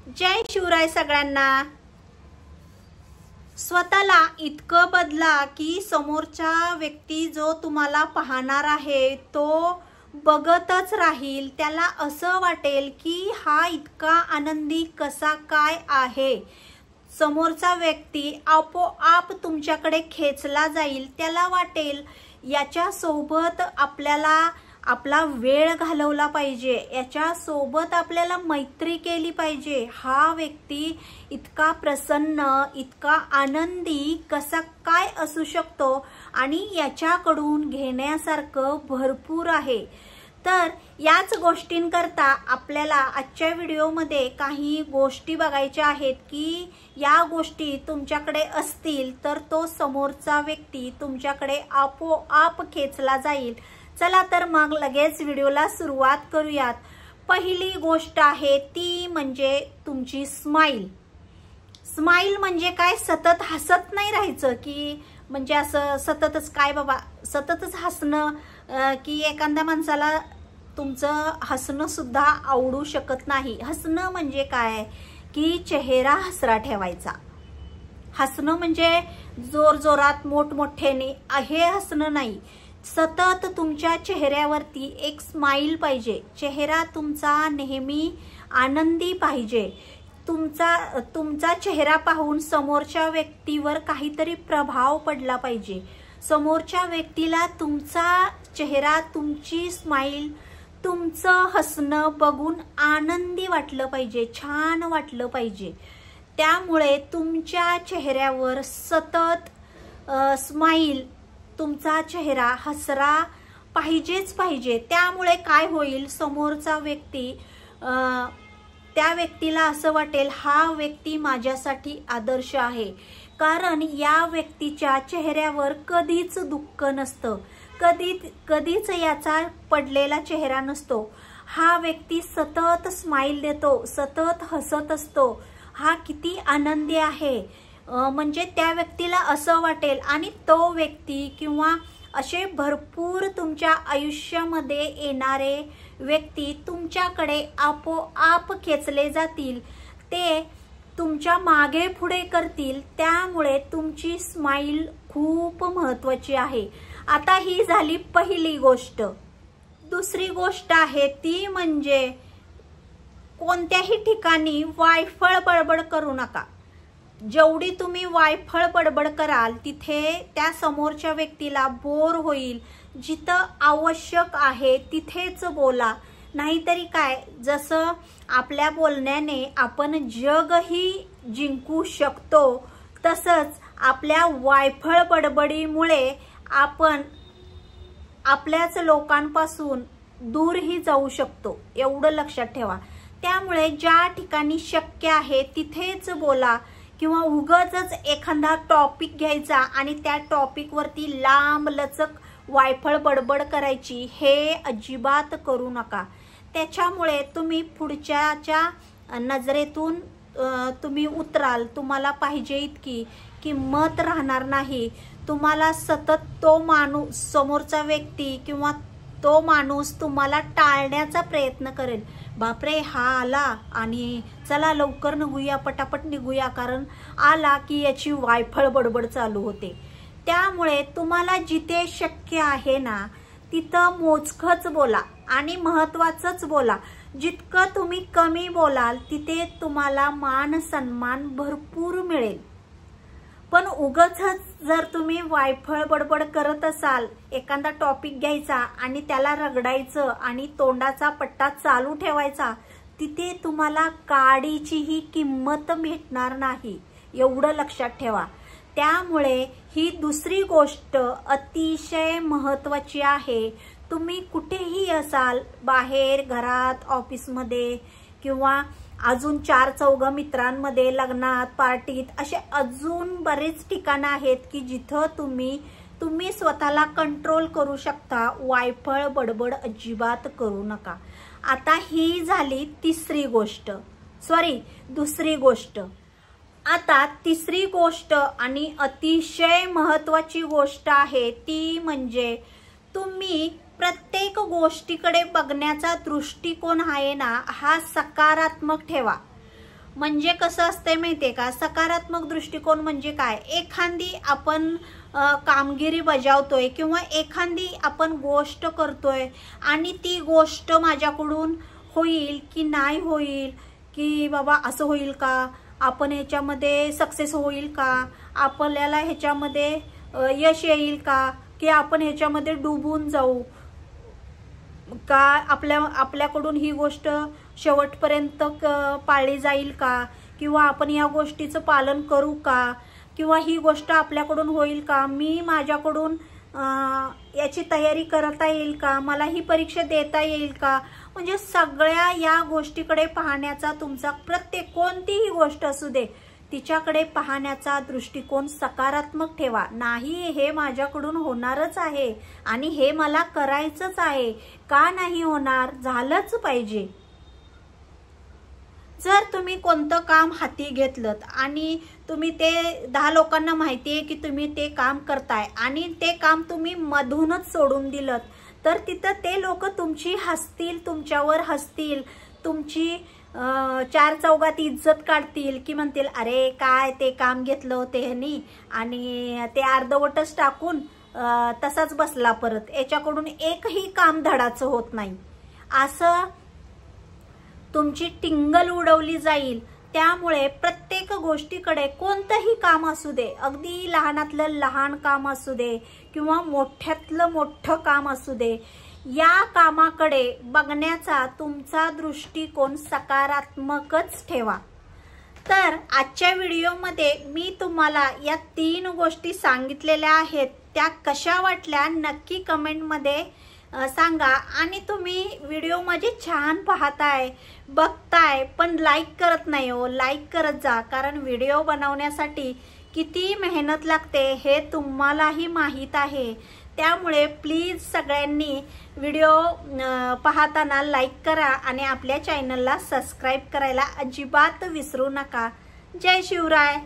जय शिवराय सगळ्यांना। स्वतःला इतकं बदला की समोरचा व्यक्ती जो तुम्हाला पाहणार आहे तो बघतच राहील, त्याला असं वाटेल की हा इतका आनंदी कसा काय आहे। समोरचा व्यक्ती आपोआप तुमच्याकडे खेचला जाईल, त्याला वाटेल याच्या सोबत आपल्याला आपला वेळ घालवला पाहिजे, याच्या सोबत आपल्याला मैत्री केली पाहिजे। हा व्यक्ती इतका प्रसन्न, इतका आनंदी कसा काय असू शकतो आणि याच्याकडून घेण्यासारखं भरपूर आहे। तर याच गोष्टींकरता आपल्याला आजच्या व्हिडिओमध्ये काही गोष्टी बघायच्या आहेत की या गोष्टी तुमच्याकडे असतील तर तो समोरचा व्यक्ती तुमच्याकडे आपोआप खेचला जाईल। चला तर मग लगेच व्हिडिओला सुरुवात करूयात। पहिली गोष्ट आहे ती म्हणजे तुमची स्माइल। स्माइल म्हणजे काय, सतत हसत नाही राहायचं की म्हणजे असं सततच काय बाबा सततच हसणं की एखाद्या माणसाला तुमचं हसणं सुद्धा आवडू शकत नाही। हसणं म्हणजे काय की चेहरा हसरा ठेवायचा। हसणं म्हणजे जोरजोरात मोठमोठ्याने हे हसणं नाही, सतत तुमच्या चेहऱ्यावरती एक स्माइल पाहिजे। चेहरा तुमचा नेहमी आनंदी पाहिजे। तुमचा चेहरा पाहून समोरच्या व्यक्तीवर काहीतरी प्रभाव पडला पाहिजे। समोरच्या व्यक्तीला तुमचा चेहरा, तुमची स्माइल, तुमचं हसणं बघून आनंदी वाटलं पाहिजे, छान वाटलं पाहिजे। त्यामुळे तुमच्या चेहऱ्यावर सतत स्माइल, तुमचा चेहरा हसरा पाहिजेच पाहिजे। त्यामुळे काय होईल, समोरचा व्यक्ती त्या व्यक्तीला असं वाटेल हा व्यक्ती माझ्यासाठी आदर्श आहे, कारण या व्यक्तीच्या चेहऱ्यावर कधीच दुःख नसतं, कधीच याचा पडलेला चेहरा नसतो। हा व्यक्ती सतत स्माइल देतो, सतत हसत असतो, हा किती आनंदी आहे म्हणजे त्या व्यक्तीला असं वाटेल। आणि तो व्यक्ती किंवा असे भरपूर तुमच्या आयुष्यामध्ये येणारे व्यक्ती तुमच्याकडे आपोआप खेचले जातील, ते तुमच्या मागे पुढे करतील। त्यामुळे तुमची स्माइल खूप महत्त्वाची आहे। आता ही झाली पहिली गोष्ट। दुसरी गोष्ट आहे ती म्हणजे कोणत्याही ठिकाणी वायफळ बडबड करू नका। जेवढी तुम्ही वायफळ बडबड कराल तिथे त्या समोरच्या व्यक्तीला बोर होईल। जिथं आवश्यक आहे तिथेच बोला, नाहीतरी काय, जसं आपल्या बोलण्याने आपण जगही जिंकू शकतो तसंच आपल्या वायफळ बडबडीमुळे आपण आपल्याच लोकांपासून दूरही जाऊ शकतो, एवढं लक्षात ठेवा। त्यामुळे ज्या ठिकाणी शक्य आहे तिथेच बोला, किंवा उगाचच एखादा टॉपिक घ्यायचा आणि त्या टॉपिक वरती लांब लचक वायफळ बडबड करायची, हे अजिबात करू नका। त्याच्यामुळे तुम्ही पुढच्याच्या नजरेतून तुम्ही उतराल, तुम्हाला पाहिजे इतकी किंमत राहणार नाही। तुम्हाला सतत तो माणूस, समोरचा व्यक्ती किंवा तो माणूस तुम्हाला टाळण्याचा प्रयत्न करेल। बापरे हा आला आणि चला लवकर निघूया, पटापट निघूया, कारण आला की याची वायफळ बडबड चालू होते। त्यामुळे तुम्हाला जिथे शक्य आहे ना तिथं मोजकच बोला आणि महत्त्वाचंच बोला। जितकं तुम्ही कमी बोलाल तिथे तुम्हाला मान सन्मान भरपूर मिळेल। पण उगाचच जर तुम्ही वायफळ बडबड करत असाल, एखादा टॉपिक घ्यायचा आणि त्याला रगडायचं आणि तोंडाचा पट्टा चालू ठेवायचा, तिथे तुम्हाला काडीचीही किंमत भेटणार नाही, एवढं लक्षात ठेवा। त्यामुळे ही दुसरी गोष्ट अतिशय महत्त्वाची आहे। तुम्ही कुठेही असाल, बाहेर, घरात, ऑफिसमध्ये किंवा अजून 4-4 मित्रांमध्ये, लग्नात, पार्टीत, असे अजून बरेच ठिकाणं आहेत की जिथं तुम्ही स्वतःला कंट्रोल करू शकता। वायफळ बडबड अजिबात करू नका। आता ही झाली दुसरी गोष्ट। आता तिसरी गोष्ट आणि अतिशय महत्त्वाची गोष्ट आहे ती म्हणजे तुम्ही प्रत्येक गोष्टीकडे बघण्याचा दृष्टिकोन आहे ना हा सकारात्मक ठेवा। म्हणजे कसं असते माहितीये का, सकारात्मक दृष्टिकोन म्हणजे काय, एखादी आपण कामगिरी बजावतोय किंवा एखादी आपण गोष्ट करतोय आणि ती गोष्ट माझ्याकडून होईल की नाही होईल, की बाबा असं होईल का, आपण ह्याच्यामध्ये सक्सेस होईल का, आपल्याला ह्याच्यामध्ये यश येईल का, की आपण ह्याच्यामध्ये डुबून जाऊ का, आपल्याकडून ही गोष्ट शेवटपर्यंत पाळली जाईल का, किंवा आपण या गोष्टीचं पालन करू का, किंवा ही गोष्ट आपल्याकडून होईल का, मी माझ्याकडून याची तयारी करता येईल का, मला ही परीक्षा देता येईल का. म्हणजे सगळ्या या गोष्टीकडे पाहण्याचा तुमचा प्रत्येक कोणतीही गोष्ट असू दे तिच्याकडे पाहण्याचा दृष्टिकोन सकारात्मक ठेवा. नाही हे माझ्याकडून होणारच आहे आणि हे मला करायचंच आहे, का नाही होणार, झालंच पाहिजे. जर तुम्ही कोणतं काम हाती घेतलं आणि तुम्ही ते 10 लोकांना माहिती आहे की तुम्ही ते काम करताय आणि ते काम तुम्ही मधूनच सोडून दिलं, तर तिथं ते लोक तुमची हसतील, तुमच्यावर हसतील, तुमची 4 चौघात इज्जत काढतील, की म्हणतील अरे काय ते काम घेतलं होते ह्यांनी आणि ते अर्धवटच टाकून तसाच बसला, परत याच्याकडून एकही काम धडाचं होत नाही, असं तुमची टिंगल उडवली जाईल. त्यामुळे प्रत्येक गोष्टीकडे कोणतंही काम असू दे, अगदी लहानातलं लहान काम असू दे किंवा मोठ्यातलं मोठं काम असू दे, या कामाकडे बघण्याचा तुमचा दृष्टिकोन सकारात्मकच ठेवा. तर आजच्या व्हिडिओमध्ये मी तुम्हाला या 3 गोष्टी सांगितलेल्या आहेत, त्या कशा वाटल्या नक्की कमेंटमध्ये सांगा. आणि तुम्ही व्हिडिओ माझे छान पाहताय, बघताय, पण लाईक करत नाही हो, लाईक करत जा, कारण व्हिडिओ बनवण्यासाठी किती मेहनत लागते हे तुम्हालाही माहीत आहे. त्यामुळे प्लीज सगळ्यांनी व्हिडिओ पाहताना लाईक करा आणि आपल्या चॅनलला सबस्क्राईब करायला अजिबात विसरू नका. जय शिवराय.